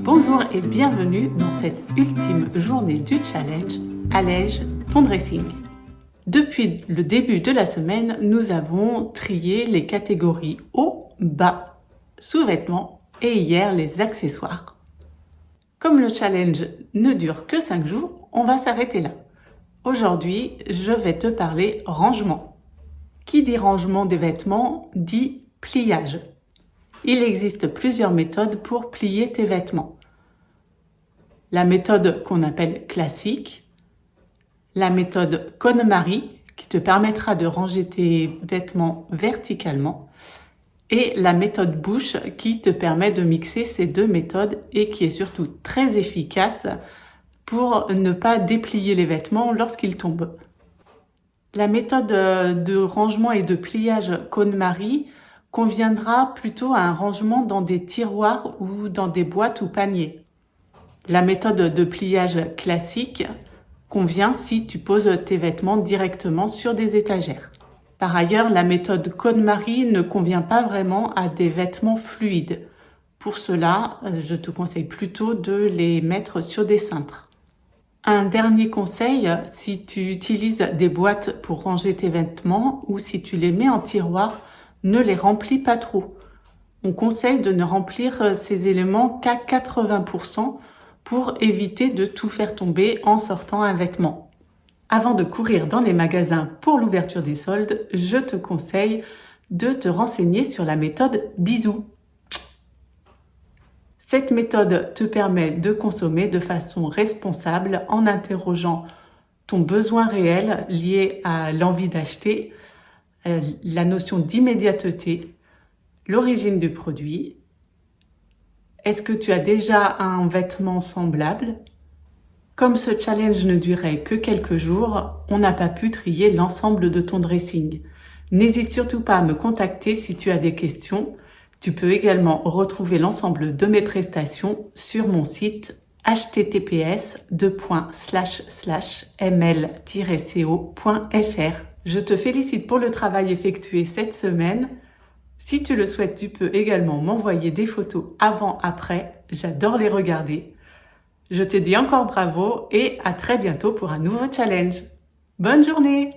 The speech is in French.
Bonjour et bienvenue dans cette ultime journée du challenge Allège ton dressing. Depuis le début de la semaine, nous avons trié les catégories haut, bas, sous-vêtements et hier les accessoires. Comme le challenge ne dure que 5 jours, on va s'arrêter là. Aujourd'hui, je vais te parler rangement. Qui dit rangement des vêtements dit pliage. Il existe plusieurs méthodes pour plier tes vêtements. La méthode qu'on appelle classique, la méthode KonMari qui te permettra de ranger tes vêtements verticalement et la méthode Bush qui te permet de mixer ces deux méthodes et qui est surtout très efficace pour ne pas déplier les vêtements lorsqu'ils tombent. La méthode de rangement et de pliage KonMari conviendra plutôt à un rangement dans des tiroirs ou dans des boîtes ou paniers. La méthode de pliage classique convient si tu poses tes vêtements directement sur des étagères. Par ailleurs, la méthode KonMari ne convient pas vraiment à des vêtements fluides. Pour cela, je te conseille plutôt de les mettre sur des cintres. Un dernier conseil, si tu utilises des boîtes pour ranger tes vêtements ou si tu les mets en tiroir, ne les remplis pas trop. On conseille de ne remplir ces éléments qu'à 80% pour éviter de tout faire tomber en sortant un vêtement. Avant de courir dans les magasins pour l'ouverture des soldes, je te conseille de te renseigner sur la méthode Bisou. Cette méthode te permet de consommer de façon responsable en interrogeant ton besoin réel lié à l'envie d'acheter, la notion d'immédiateté, l'origine du produit. Est-ce que tu as déjà un vêtement semblable? Comme ce challenge ne durait que quelques jours, on n'a pas pu trier l'ensemble de ton dressing. N'hésite surtout pas à me contacter si tu as des questions. Tu peux également retrouver l'ensemble de mes prestations sur mon site https://ml-co.fr. Je te félicite pour le travail effectué cette semaine. Si tu le souhaites, tu peux également m'envoyer des photos avant-après. J'adore les regarder. Je te dis encore bravo et à très bientôt pour un nouveau challenge. Bonne journée!